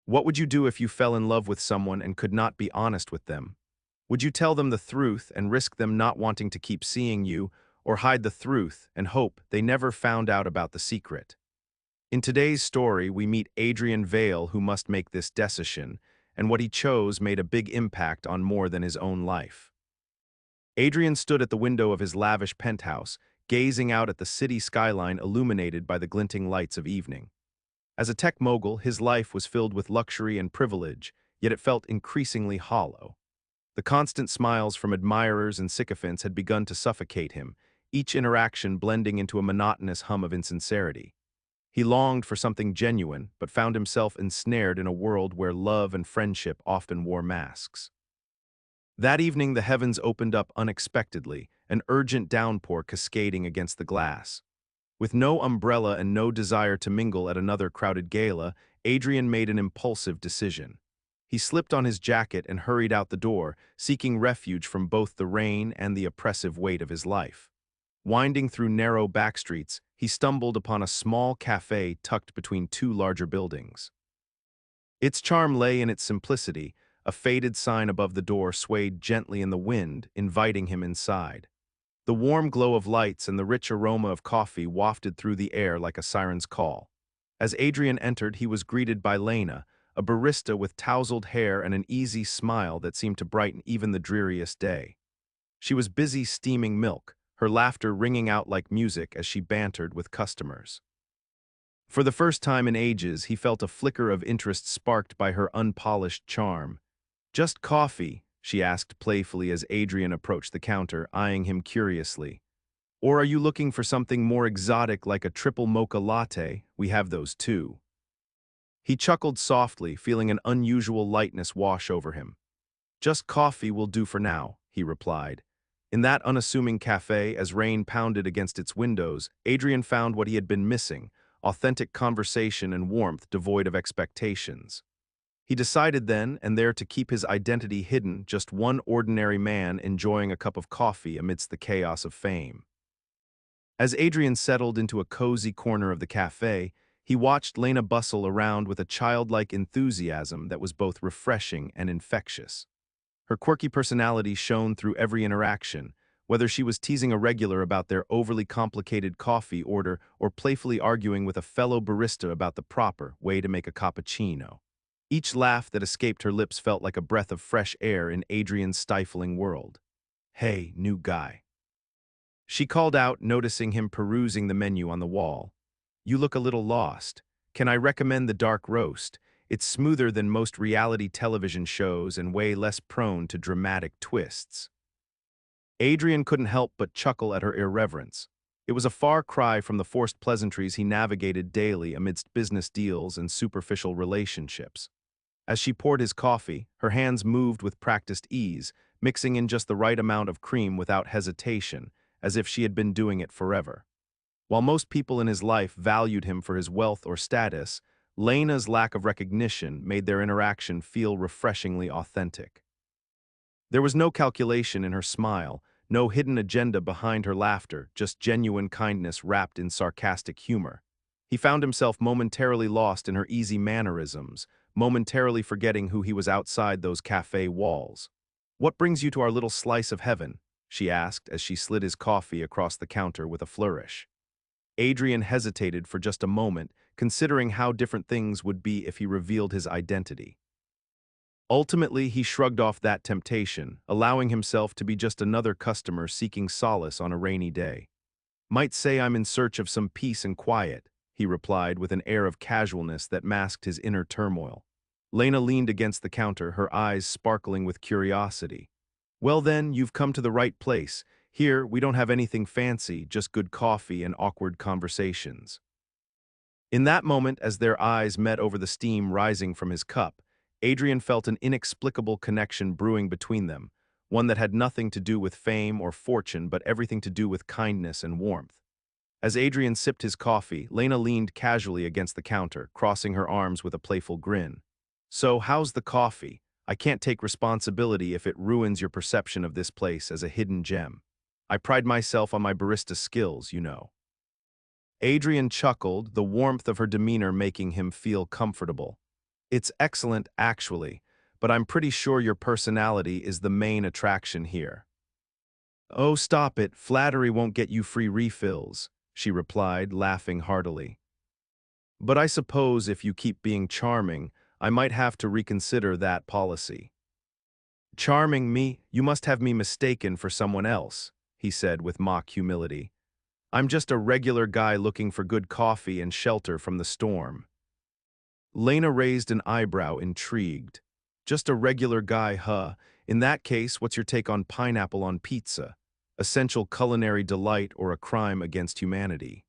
What would you do if you fell in love with someone and could not be honest with them? Would you tell them the truth and risk them not wanting to keep seeing you, or hide the truth and hope they never found out about the secret? In today's story, we meet Adrian Vale, who must make this decision, and what he chose made a big impact on more than his own life. Adrian stood at the window of his lavish penthouse, gazing out at the city skyline illuminated by the glinting lights of evening. As a tech mogul, his life was filled with luxury and privilege, yet it felt increasingly hollow. The constant smiles from admirers and sycophants had begun to suffocate him, each interaction blending into a monotonous hum of insincerity. He longed for something genuine, but found himself ensnared in a world where love and friendship often wore masks. That evening, the heavens opened up unexpectedly, an urgent downpour cascading against the glass. With no umbrella and no desire to mingle at another crowded gala, Adrian made an impulsive decision. He slipped on his jacket and hurried out the door, seeking refuge from both the rain and the oppressive weight of his life. Winding through narrow backstreets, he stumbled upon a small café tucked between two larger buildings. Its charm lay in its simplicity. A faded sign above the door swayed gently in the wind, inviting him inside. The warm glow of lights and the rich aroma of coffee wafted through the air like a siren's call. As Adrian entered, he was greeted by Lena, a barista with tousled hair and an easy smile that seemed to brighten even the dreariest day. She was busy steaming milk, her laughter ringing out like music as she bantered with customers. For the first time in ages, he felt a flicker of interest sparked by her unpolished charm. "Just coffee?" she asked playfully as Adrian approached the counter, eyeing him curiously. "Or are you looking for something more exotic like a triple mocha latte? We have those too." He chuckled softly, feeling an unusual lightness wash over him. "Just coffee will do for now," he replied. In that unassuming cafe, as rain pounded against its windows, Adrian found what he had been missing: authentic conversation and warmth devoid of expectations. He decided then and there to keep his identity hidden, just one ordinary man enjoying a cup of coffee amidst the chaos of fame. As Adrian settled into a cozy corner of the cafe, he watched Lena bustle around with a childlike enthusiasm that was both refreshing and infectious. Her quirky personality shone through every interaction, whether she was teasing a regular about their overly complicated coffee order or playfully arguing with a fellow barista about the proper way to make a cappuccino. Each laugh that escaped her lips felt like a breath of fresh air in Adrian's stifling world. "Hey, new guy," she called out, noticing him perusing the menu on the wall. "You look a little lost. Can I recommend the dark roast? It's smoother than most reality television shows and way less prone to dramatic twists." Adrian couldn't help but chuckle at her irreverence. It was a far cry from the forced pleasantries he navigated daily amidst business deals and superficial relationships. As she poured his coffee, her hands moved with practiced ease, mixing in just the right amount of cream without hesitation, as if she had been doing it forever. While most people in his life valued him for his wealth or status, Lena's lack of recognition made their interaction feel refreshingly authentic. There was no calculation in her smile, no hidden agenda behind her laughter, just genuine kindness wrapped in sarcastic humor. He found himself momentarily lost in her easy mannerisms, momentarily forgetting who he was outside those cafe walls. "What brings you to our little slice of heaven?" she asked as she slid his coffee across the counter with a flourish. Adrian hesitated for just a moment, considering how different things would be if he revealed his identity. Ultimately, he shrugged off that temptation, allowing himself to be just another customer seeking solace on a rainy day. "Might say I'm in search of some peace and quiet," he replied with an air of casualness that masked his inner turmoil. Lena leaned against the counter, her eyes sparkling with curiosity. "Well then, you've come to the right place. Here, we don't have anything fancy, just good coffee and awkward conversations." In that moment, as their eyes met over the steam rising from his cup, Adrian felt an inexplicable connection brewing between them, one that had nothing to do with fame or fortune but everything to do with kindness and warmth. As Adrian sipped his coffee, Lena leaned casually against the counter, crossing her arms with a playful grin. "So, how's the coffee? I can't take responsibility if it ruins your perception of this place as a hidden gem. I pride myself on my barista skills, you know." Adrian chuckled, the warmth of her demeanor making him feel comfortable. It's excellent, actually, but I'm pretty sure your personality is the main attraction here. Oh, stop it. Flattery won't get you free refills, she replied, laughing heartily. But I suppose if you keep being charming, I might have to reconsider that policy. Charming me? You must have me mistaken for someone else, he said with mock humility. I'm just a regular guy looking for good coffee and shelter from the storm. Lena raised an eyebrow, intrigued. Just a regular guy, huh? In that case, what's your take on pineapple on pizza? Essential culinary delight or a crime against humanity?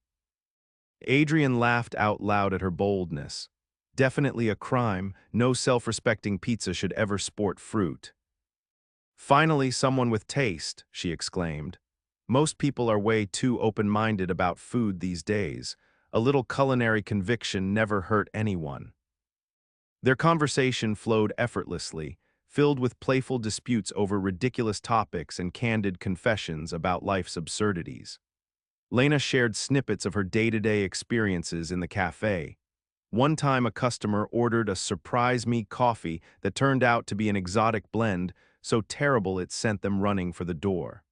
Adrian laughed out loud at her boldness. Definitely a crime. No self-respecting pizza should ever sport fruit. Finally, someone with taste, she exclaimed. Most people are way too open-minded about food these days. A little culinary conviction never hurt anyone. Their conversation flowed effortlessly, filled with playful disputes over ridiculous topics and candid confessions about life's absurdities. Lena shared snippets of her day-to-day experiences in the café. One time a customer ordered a surprise me coffee that turned out to be an exotic blend, so terrible it sent them running for the door.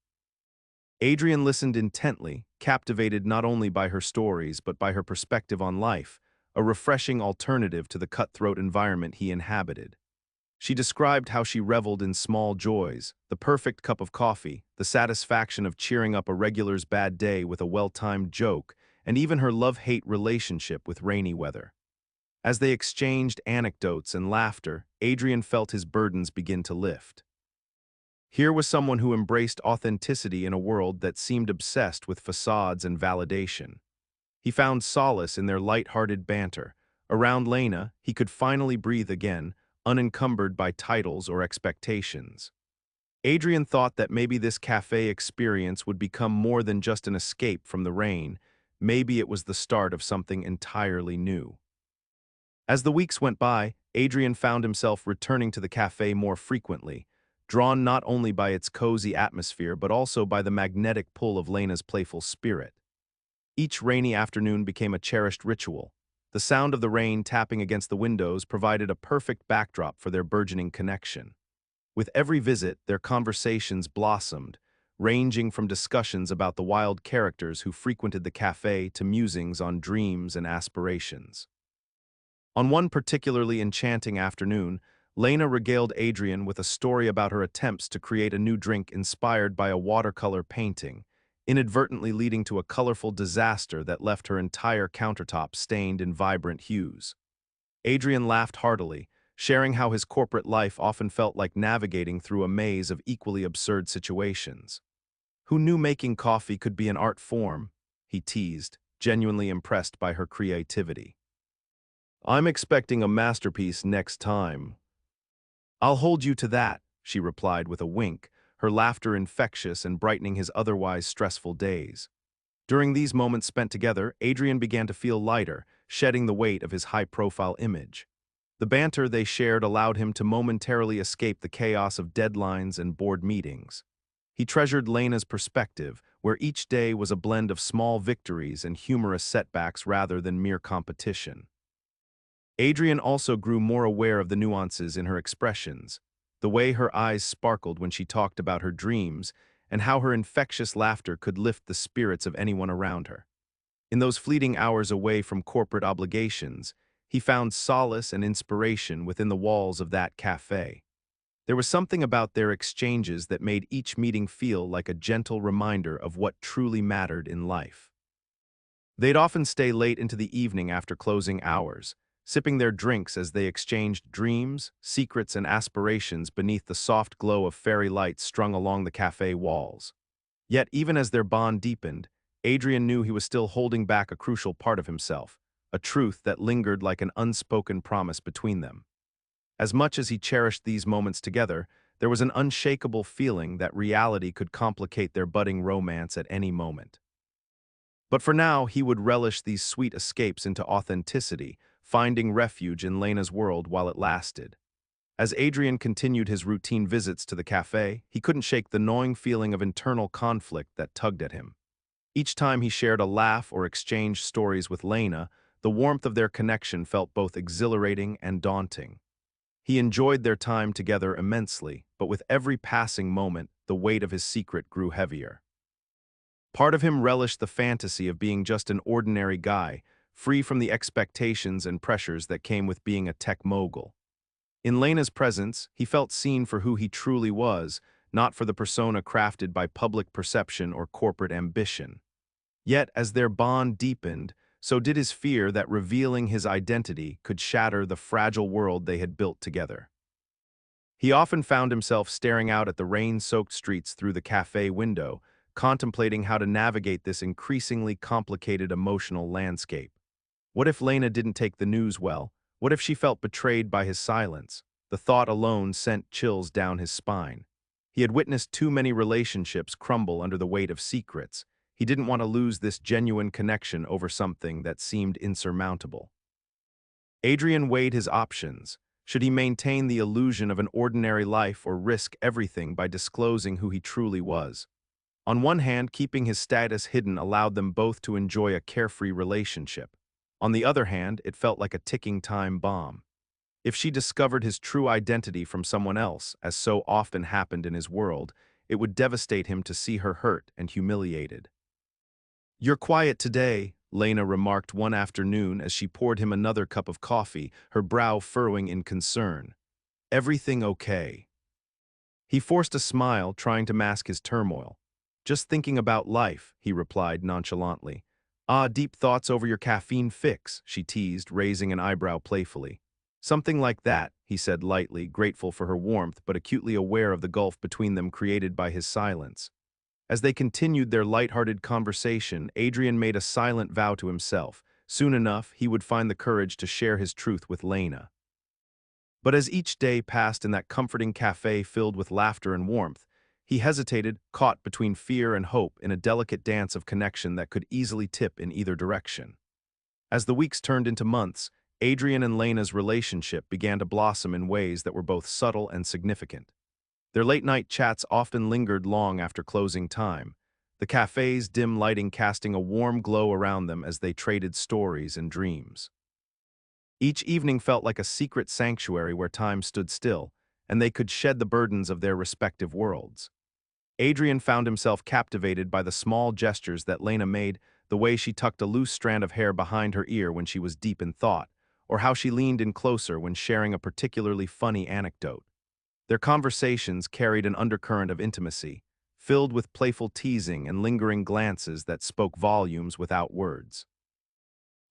Adrian listened intently, captivated not only by her stories but by her perspective on life, a refreshing alternative to the cutthroat environment he inhabited. She described how she reveled in small joys, the perfect cup of coffee, the satisfaction of cheering up a regular's bad day with a well-timed joke, and even her love-hate relationship with rainy weather. As they exchanged anecdotes and laughter, Adrian felt his burdens begin to lift. Here was someone who embraced authenticity in a world that seemed obsessed with facades and validation. He found solace in their light-hearted banter. Around Lena, he could finally breathe again, unencumbered by titles or expectations. Adrian thought that maybe this cafe experience would become more than just an escape from the rain. Maybe it was the start of something entirely new. As the weeks went by, Adrian found himself returning to the cafe more frequently, drawn not only by its cozy atmosphere but also by the magnetic pull of Lena's playful spirit. Each rainy afternoon became a cherished ritual. The sound of the rain tapping against the windows provided a perfect backdrop for their burgeoning connection. With every visit, their conversations blossomed, ranging from discussions about the wild characters who frequented the cafe to musings on dreams and aspirations. On one particularly enchanting afternoon, Lena regaled Adrian with a story about her attempts to create a new drink inspired by a watercolor painting, inadvertently leading to a colorful disaster that left her entire countertop stained in vibrant hues. Adrian laughed heartily, sharing how his corporate life often felt like navigating through a maze of equally absurd situations. Who knew making coffee could be an art form? He teased, genuinely impressed by her creativity. I'm expecting a masterpiece next time. I'll hold you to that, she replied with a wink, her laughter infectious and brightening his otherwise stressful days. During these moments spent together, Adrian began to feel lighter, shedding the weight of his high-profile image. The banter they shared allowed him to momentarily escape the chaos of deadlines and board meetings. He treasured Lena's perspective, where each day was a blend of small victories and humorous setbacks rather than mere competition. Adrian also grew more aware of the nuances in her expressions, the way her eyes sparkled when she talked about her dreams, and how her infectious laughter could lift the spirits of anyone around her. In those fleeting hours away from corporate obligations, he found solace and inspiration within the walls of that cafe. There was something about their exchanges that made each meeting feel like a gentle reminder of what truly mattered in life. They'd often stay late into the evening after closing hours, sipping their drinks as they exchanged dreams, secrets, and aspirations beneath the soft glow of fairy lights strung along the cafe walls. Yet, even as their bond deepened, Adrian knew he was still holding back a crucial part of himself, a truth that lingered like an unspoken promise between them. As much as he cherished these moments together, there was an unshakable feeling that reality could complicate their budding romance at any moment. But for now, he would relish these sweet escapes into authenticity, finding refuge in Lena's world while it lasted. As Adrian continued his routine visits to the cafe, he couldn't shake the gnawing feeling of internal conflict that tugged at him. Each time he shared a laugh or exchanged stories with Lena, the warmth of their connection felt both exhilarating and daunting. He enjoyed their time together immensely, but with every passing moment, the weight of his secret grew heavier. Part of him relished the fantasy of being just an ordinary guy, free from the expectations and pressures that came with being a tech mogul. In Lena's presence, he felt seen for who he truly was, not for the persona crafted by public perception or corporate ambition. Yet, as their bond deepened, so did his fear that revealing his identity could shatter the fragile world they had built together. He often found himself staring out at the rain-soaked streets through the café window, contemplating how to navigate this increasingly complicated emotional landscape. What if Lena didn't take the news well? What if she felt betrayed by his silence? The thought alone sent chills down his spine. He had witnessed too many relationships crumble under the weight of secrets. He didn't want to lose this genuine connection over something that seemed insurmountable. Adrian weighed his options. Should he maintain the illusion of an ordinary life or risk everything by disclosing who he truly was? On one hand, keeping his status hidden allowed them both to enjoy a carefree relationship. On the other hand, it felt like a ticking time bomb. If she discovered his true identity from someone else, as so often happened in his world, it would devastate him to see her hurt and humiliated. "You're quiet today," Lena remarked one afternoon as she poured him another cup of coffee, her brow furrowing in concern. "Everything okay?" He forced a smile, trying to mask his turmoil. "Just thinking about life," he replied nonchalantly. "Ah, deep thoughts over your caffeine fix," she teased, raising an eyebrow playfully. "Something like that," he said lightly, grateful for her warmth but acutely aware of the gulf between them created by his silence. As they continued their light-hearted conversation, Adrian made a silent vow to himself. Soon enough, he would find the courage to share his truth with Lena. But as each day passed in that comforting cafe filled with laughter and warmth, he hesitated, caught between fear and hope in a delicate dance of connection that could easily tip in either direction. As the weeks turned into months, Adrian and Lena's relationship began to blossom in ways that were both subtle and significant. Their late-night chats often lingered long after closing time, the cafe's dim lighting casting a warm glow around them as they traded stories and dreams. Each evening felt like a secret sanctuary where time stood still, and they could shed the burdens of their respective worlds. Adrian found himself captivated by the small gestures that Lena made, the way she tucked a loose strand of hair behind her ear when she was deep in thought, or how she leaned in closer when sharing a particularly funny anecdote. Their conversations carried an undercurrent of intimacy, filled with playful teasing and lingering glances that spoke volumes without words.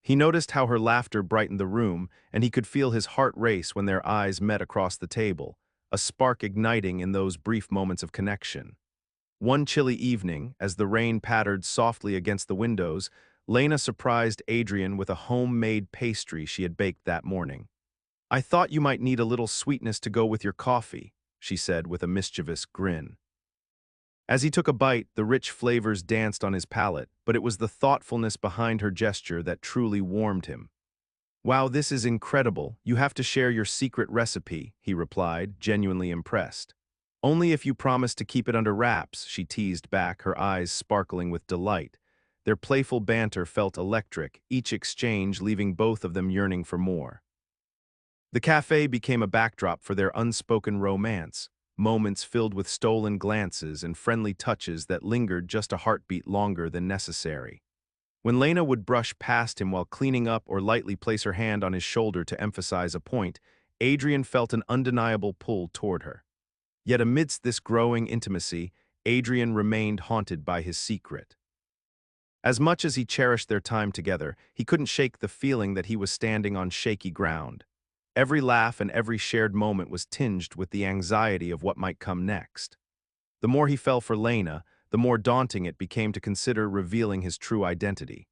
He noticed how her laughter brightened the room, and he could feel his heart race when their eyes met across the table, a spark igniting in those brief moments of connection. One chilly evening, as the rain pattered softly against the windows, Lena surprised Adrian with a homemade pastry she had baked that morning. "I thought you might need a little sweetness to go with your coffee," she said with a mischievous grin. As he took a bite, the rich flavors danced on his palate, but it was the thoughtfulness behind her gesture that truly warmed him. "Wow, this is incredible. You have to share your secret recipe," he replied, genuinely impressed. "Only if you promise to keep it under wraps," she teased back, her eyes sparkling with delight. Their playful banter felt electric, each exchange leaving both of them yearning for more. The cafe became a backdrop for their unspoken romance, moments filled with stolen glances and friendly touches that lingered just a heartbeat longer than necessary. When Lena would brush past him while cleaning up or lightly place her hand on his shoulder to emphasize a point, Adrian felt an undeniable pull toward her. Yet amidst this growing intimacy, Adrian remained haunted by his secret. As much as he cherished their time together, he couldn't shake the feeling that he was standing on shaky ground. Every laugh and every shared moment was tinged with the anxiety of what might come next. The more he fell for Lena, the more daunting it became to consider revealing his true identity.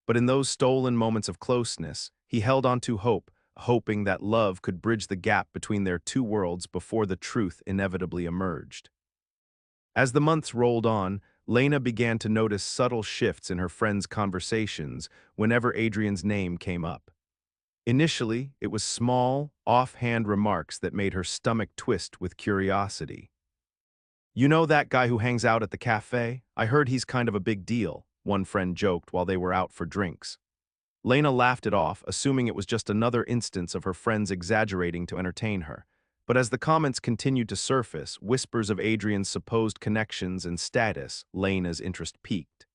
But in those stolen moments of closeness, he held on to hope, hoping that love could bridge the gap between their two worlds before the truth inevitably emerged. As the months rolled on, Lena began to notice subtle shifts in her friends' conversations whenever Adrian's name came up. Initially, it was small, offhand remarks that made her stomach twist with curiosity. "You know that guy who hangs out at the cafe? I heard he's kind of a big deal," one friend joked while they were out for drinks. Lena laughed it off, assuming it was just another instance of her friends exaggerating to entertain her. But as the comments continued to surface, whispers of Adrian's supposed connections and status, Lena's interest peaked.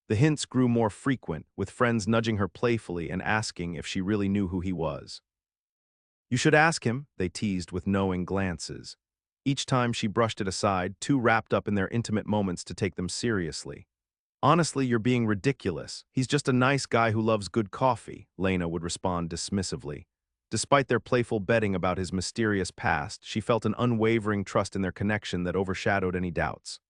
The hints grew more frequent, with friends nudging her playfully and asking if she really knew who he was. "You should ask him," they teased with knowing glances. Each time she brushed it aside, too wrapped up in their intimate moments to take them seriously. "Honestly, you're being ridiculous. He's just a nice guy who loves good coffee," Lena would respond dismissively. Despite their playful betting about his mysterious past, she felt an unwavering trust in their connection that overshadowed any doubts.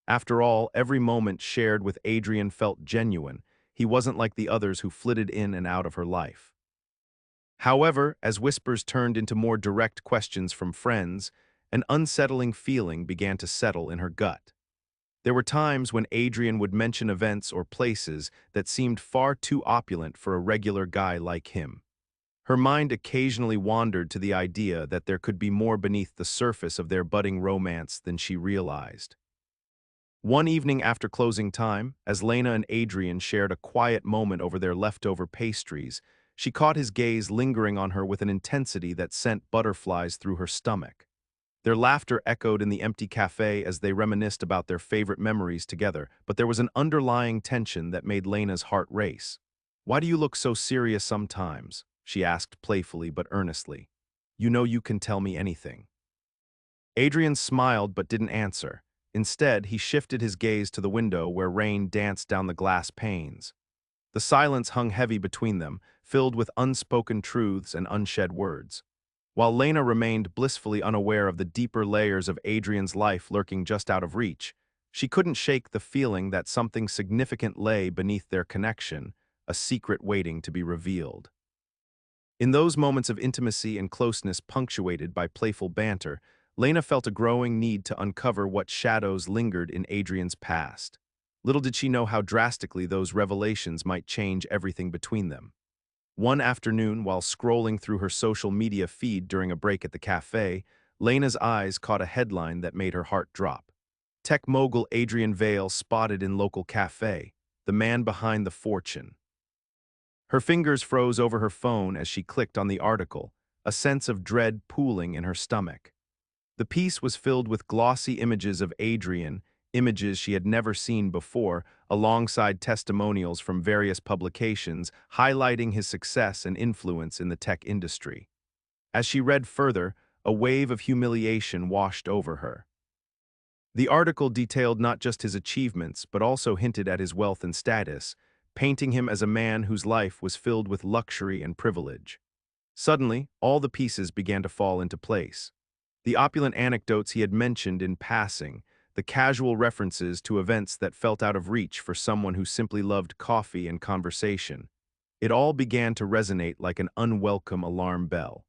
After all, every moment shared with Adrian felt genuine. He wasn't like the others who flitted in and out of her life. However, as whispers turned into more direct questions from friends, an unsettling feeling began to settle in her gut. There were times when Adrian would mention events or places that seemed far too opulent for a regular guy like him. Her mind occasionally wandered to the idea that there could be more beneath the surface of their budding romance than she realized. One evening after closing time, as Lena and Adrian shared a quiet moment over their leftover pastries, she caught his gaze lingering on her with an intensity that sent butterflies through her stomach. Their laughter echoed in the empty café as they reminisced about their favorite memories together, but there was an underlying tension that made Lena's heart race. "Why do you look so serious sometimes?" she asked playfully but earnestly. "You know you can tell me anything." Adrian smiled but didn't answer. Instead, he shifted his gaze to the window where rain danced down the glass panes. The silence hung heavy between them, filled with unspoken truths and unshed words. While Lena remained blissfully unaware of the deeper layers of Adrian's life lurking just out of reach, she couldn't shake the feeling that something significant lay beneath their connection, a secret waiting to be revealed. In those moments of intimacy and closeness punctuated by playful banter, Lena felt a growing need to uncover what shadows lingered in Adrian's past. Little did she know how drastically those revelations might change everything between them. One afternoon, while scrolling through her social media feed during a break at the cafe, Lena's eyes caught a headline that made her heart drop. Tech mogul Adrian Vale spotted in local cafe, the man behind the fortune. Her fingers froze over her phone as she clicked on the article, a sense of dread pooling in her stomach. The piece was filled with glossy images of Adrian, images she had never seen before, alongside testimonials from various publications highlighting his success and influence in the tech industry. As she read further, a wave of humiliation washed over her. The article detailed not just his achievements, but also hinted at his wealth and status, painting him as a man whose life was filled with luxury and privilege. Suddenly, all the pieces began to fall into place. The opulent anecdotes he had mentioned in passing, the casual references to events that felt out of reach for someone who simply loved coffee and conversation. It all began to resonate like an unwelcome alarm bell.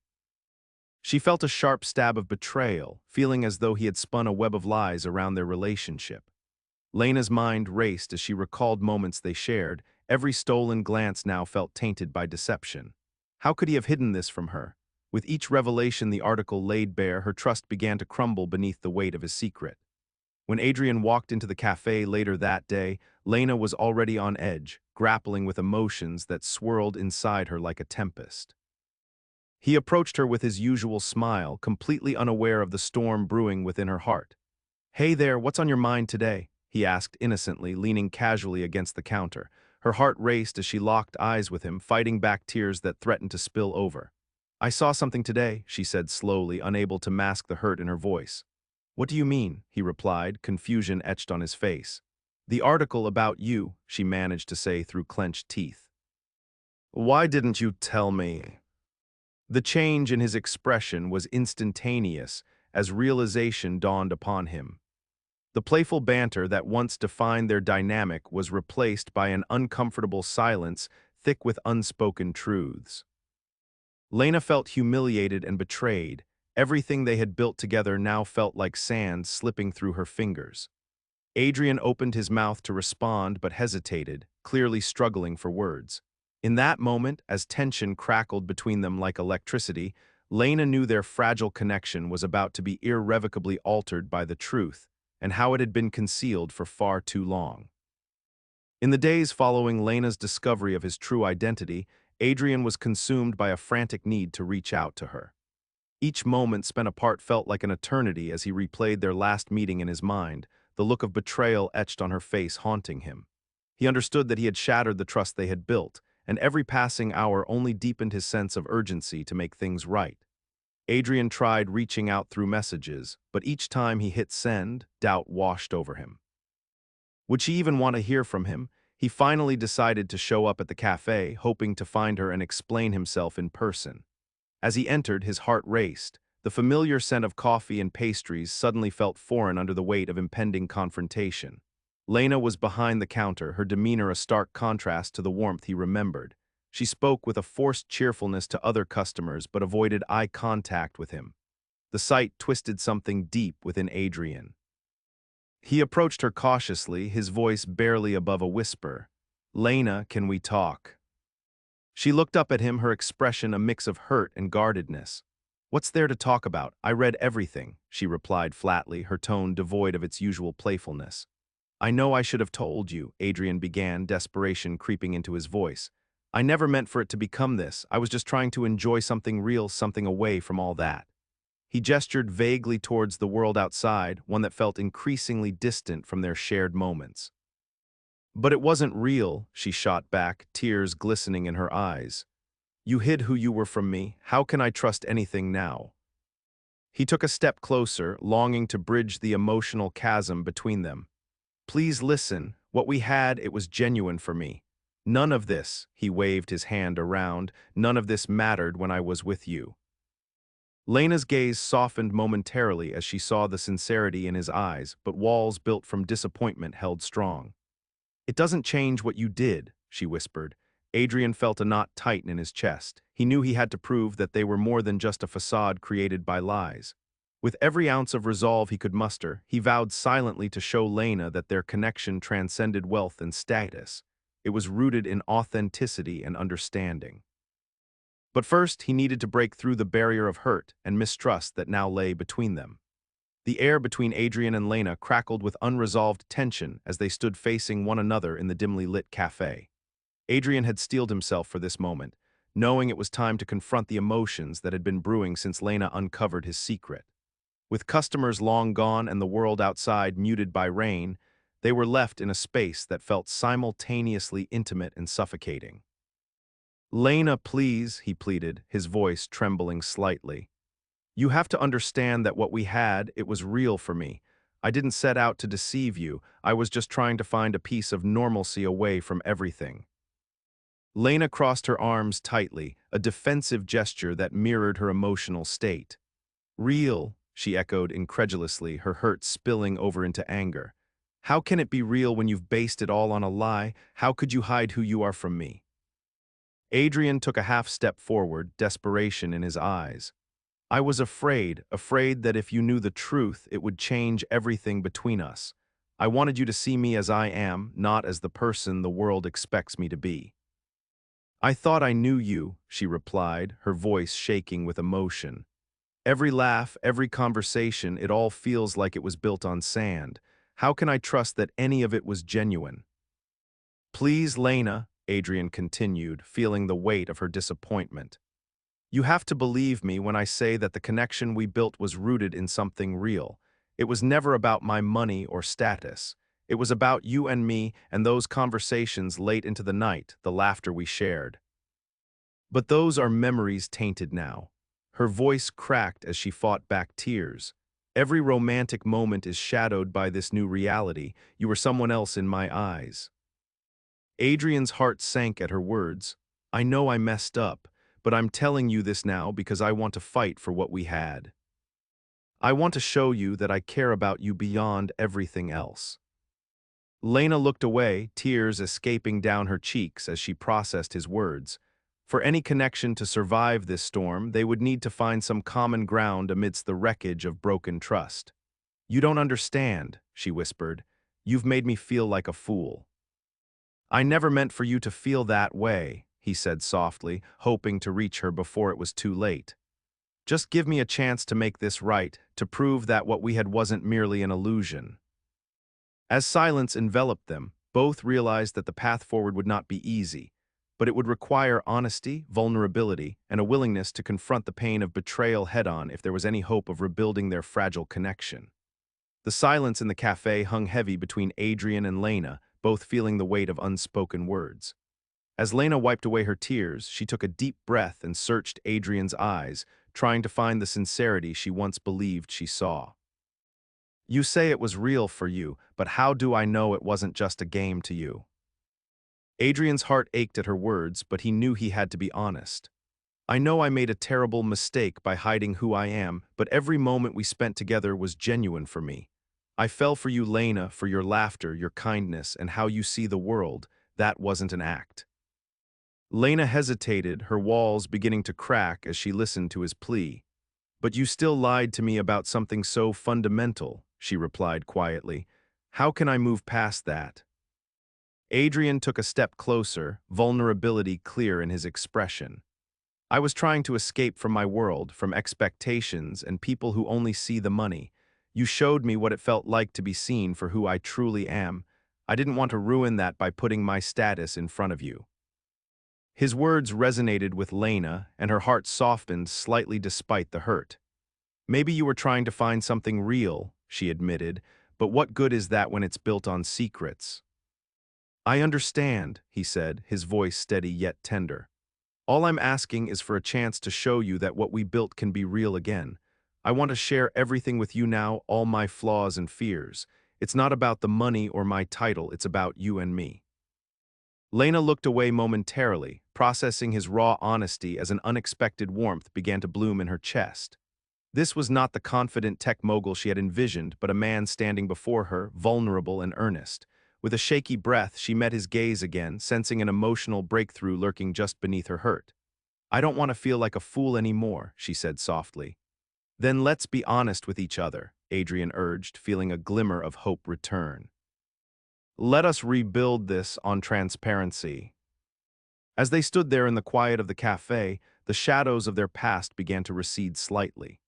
She felt a sharp stab of betrayal, feeling as though he had spun a web of lies around their relationship. Lena's mind raced as she recalled moments they shared. Every stolen glance now felt tainted by deception. How could he have hidden this from her? With each revelation the article laid bare, her trust began to crumble beneath the weight of his secret. When Adrian walked into the cafe later that day, Lena was already on edge, grappling with emotions that swirled inside her like a tempest. He approached her with his usual smile, completely unaware of the storm brewing within her heart. "Hey there, what's on your mind today?" he asked innocently, leaning casually against the counter. Her heart raced as she locked eyes with him, fighting back tears that threatened to spill over. "I saw something today," she said slowly, unable to mask the hurt in her voice. "What do you mean?" he replied, confusion etched on his face. "The article about you," she managed to say through clenched teeth. "Why didn't you tell me?" The change in his expression was instantaneous as realization dawned upon him. The playful banter that once defined their dynamic was replaced by an uncomfortable silence thick with unspoken truths. Lena felt humiliated and betrayed. Everything they had built together now felt like sand slipping through her fingers. Adrian opened his mouth to respond but hesitated, clearly struggling for words. In that moment, as tension crackled between them like electricity, Lena knew their fragile connection was about to be irrevocably altered by the truth and how it had been concealed for far too long. In the days following Lena's discovery of his true identity, Adrian was consumed by a frantic need to reach out to her. Each moment spent apart felt like an eternity as he replayed their last meeting in his mind, the look of betrayal etched on her face haunting him. He understood that he had shattered the trust they had built, and every passing hour only deepened his sense of urgency to make things right. Adrian tried reaching out through messages, but each time he hit send, doubt washed over him. Would she even want to hear from him? He finally decided to show up at the cafe, hoping to find her and explain himself in person. As he entered, his heart raced. The familiar scent of coffee and pastries suddenly felt foreign under the weight of impending confrontation. Lena was behind the counter, her demeanor a stark contrast to the warmth he remembered. She spoke with a forced cheerfulness to other customers but avoided eye contact with him. The sight twisted something deep within Adrian. He approached her cautiously, his voice barely above a whisper. "Lena, can we talk?" She looked up at him, her expression a mix of hurt and guardedness. "What's there to talk about? I read everything," she replied flatly, her tone devoid of its usual playfulness. "I know I should have told you," Adrian began, desperation creeping into his voice. "I never meant for it to become this. I was just trying to enjoy something real, something away from all that." He gestured vaguely towards the world outside, one that felt increasingly distant from their shared moments. "But it wasn't real," she shot back, tears glistening in her eyes. "You hid who you were from me. How can I trust anything now?" He took a step closer, longing to bridge the emotional chasm between them. "Please listen. What we had, it was genuine for me. None of this," he waved his hand around, "none of this mattered when I was with you." Lena's gaze softened momentarily as she saw the sincerity in his eyes, but walls built from disappointment held strong. "It doesn't change what you did," she whispered. Adrian felt a knot tighten in his chest. He knew he had to prove that they were more than just a facade created by lies. With every ounce of resolve he could muster, he vowed silently to show Lena that their connection transcended wealth and status. It was rooted in authenticity and understanding. But first, he needed to break through the barrier of hurt and mistrust that now lay between them. The air between Adrian and Lena crackled with unresolved tension as they stood facing one another in the dimly lit cafe. Adrian had steeled himself for this moment, knowing it was time to confront the emotions that had been brewing since Lena uncovered his secret. With customers long gone and the world outside muted by rain, they were left in a space that felt simultaneously intimate and suffocating. "Lena, please," he pleaded, his voice trembling slightly. "You have to understand that what we had, it was real for me. I didn't set out to deceive you. I was just trying to find a piece of normalcy away from everything." Lena crossed her arms tightly, a defensive gesture that mirrored her emotional state. "Real," she echoed incredulously, her hurt spilling over into anger. "How can it be real when you've based it all on a lie? How could you hide who you are from me?" Adrian took a half step forward, desperation in his eyes. "I was afraid that if you knew the truth, it would change everything between us. I wanted you to see me as I am, not as the person the world expects me to be." "I thought I knew you," she replied, her voice shaking with emotion. "Every laugh, every conversation, it all feels like it was built on sand. How can I trust that any of it was genuine?" "Please, Lena," Adrian continued, feeling the weight of her disappointment. "You have to believe me when I say that the connection we built was rooted in something real. It was never about my money or status. It was about you and me and those conversations late into the night, the laughter we shared. But those are memories tainted now." Her voice cracked as she fought back tears. "Every romantic moment is shadowed by this new reality. You were someone else in my eyes." Adrian's heart sank at her words. "I know I messed up, but I'm telling you this now because I want to fight for what we had. I want to show you that I care about you beyond everything else." Lena looked away, tears escaping down her cheeks as she processed his words. For any connection to survive this storm, they would need to find some common ground amidst the wreckage of broken trust. "You don't understand," she whispered. "You've made me feel like a fool." "I never meant for you to feel that way," he said softly, hoping to reach her before it was too late. "Just give me a chance to make this right, to prove that what we had wasn't merely an illusion." As silence enveloped them, Both realized that the path forward would not be easy, but it would require honesty, vulnerability, and a willingness to confront the pain of betrayal head-on if there was any hope of rebuilding their fragile connection. The silence in the cafe hung heavy between Adrian and Lena, both feeling the weight of unspoken words. As Lena wiped away her tears, she took a deep breath and searched Adrian's eyes, trying to find the sincerity she once believed she saw. "You say it was real for you, but how do I know it wasn't just a game to you?" Adrian's heart ached at her words, but he knew he had to be honest. "I know I made a terrible mistake by hiding who I am, but every moment we spent together was genuine for me. I fell for you, Lena, for your laughter, your kindness, and how you see the world. That wasn't an act." Lena hesitated, her walls beginning to crack as she listened to his plea. "But you still lied to me about something so fundamental," she replied quietly. "How can I move past that?" Adrian took a step closer, vulnerability clear in his expression. "I was trying to escape from my world, from expectations and people who only see the money. You showed me what it felt like to be seen for who I truly am. I didn't want to ruin that by putting my status in front of you." His words resonated with Lena, and her heart softened slightly despite the hurt. "Maybe you were trying to find something real," she admitted, "but what good is that when it's built on secrets?" "I understand," he said, his voice steady yet tender. "All I'm asking is for a chance to show you that what we built can be real again. I want to share everything with you now, all my flaws and fears. It's not about the money or my title, it's about you and me." Lena looked away momentarily, processing his raw honesty as an unexpected warmth began to bloom in her chest. This was not the confident tech mogul she had envisioned, but a man standing before her, vulnerable and earnest. With a shaky breath, she met his gaze again, sensing an emotional breakthrough lurking just beneath her hurt. "I don't want to feel like a fool anymore," she said softly. "Then let's be honest with each other," Adrian urged, feeling a glimmer of hope return. "Let us rebuild this on transparency." As they stood there in the quiet of the cafe, the shadows of their past began to recede slightly.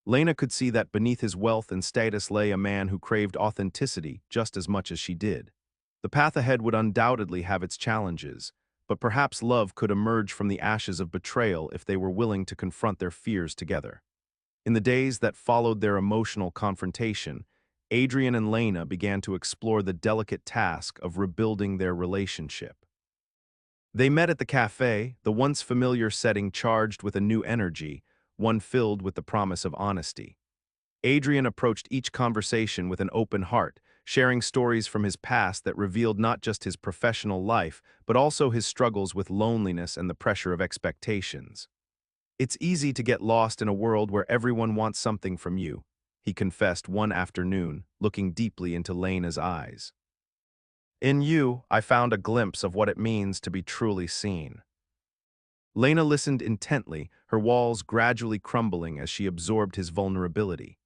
Lena could see that beneath his wealth and status lay a man who craved authenticity just as much as she did. The path ahead would undoubtedly have its challenges, but perhaps love could emerge from the ashes of betrayal if they were willing to confront their fears together. In the days that followed their emotional confrontation, Adrian and Lena began to explore the delicate task of rebuilding their relationship. They met at the cafe, the once familiar setting charged with a new energy, one filled with the promise of honesty. Adrian approached each conversation with an open heart, sharing stories from his past that revealed not just his professional life, but also his struggles with loneliness and the pressure of expectations. "It's easy to get lost in a world where everyone wants something from you," he confessed one afternoon, looking deeply into Lena's eyes. "In you, I found a glimpse of what it means to be truly seen." Lena listened intently, her walls gradually crumbling as she absorbed his vulnerability.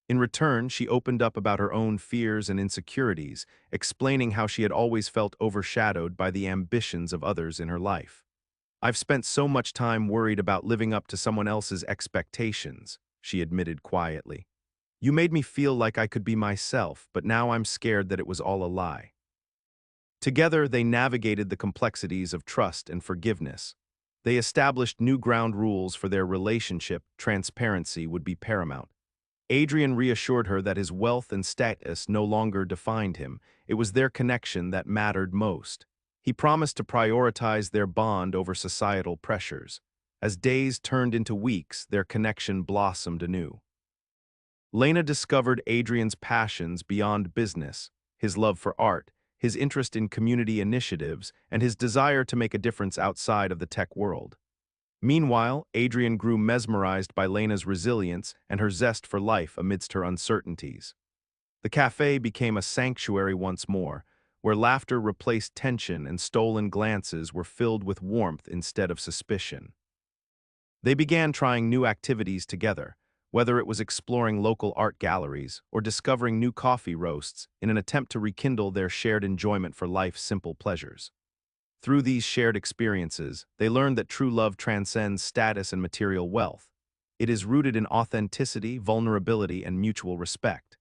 In return, she opened up about her own fears and insecurities, explaining how she had always felt overshadowed by the ambitions of others in her life. "I've spent so much time worried about living up to someone else's expectations," she admitted quietly. "You made me feel like I could be myself, but now I'm scared that it was all a lie." Together, they navigated the complexities of trust and forgiveness. They established new ground rules for their relationship. Transparency would be paramount. Adrian reassured her that his wealth and status no longer defined him. It was their connection that mattered most. He promised to prioritize their bond over societal pressures. As days turned into weeks, their connection blossomed anew. Lena discovered Adrian's passions beyond business, his love for art, his interest in community initiatives, and his desire to make a difference outside of the tech world. Meanwhile, Adrian grew mesmerized by Lena's resilience and her zest for life amidst her uncertainties. The cafe became a sanctuary once more, where laughter replaced tension and stolen glances were filled with warmth instead of suspicion. They began trying new activities together, whether it was exploring local art galleries or discovering new coffee roasts in an attempt to rekindle their shared enjoyment for life's simple pleasures. Through these shared experiences, they learned that true love transcends status and material wealth. It is rooted in authenticity, vulnerability, and mutual respect.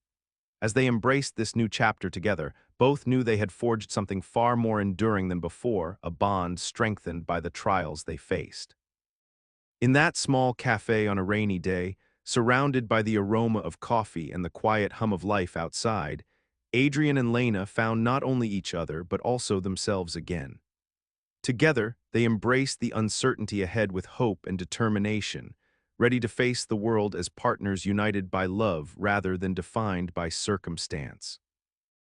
As they embraced this new chapter together, both knew they had forged something far more enduring than before, a bond strengthened by the trials they faced. In that small cafe on a rainy day, surrounded by the aroma of coffee and the quiet hum of life outside, Adrian and Lena found not only each other but also themselves again. Together, they embraced the uncertainty ahead with hope and determination, ready to face the world as partners united by love rather than defined by circumstance.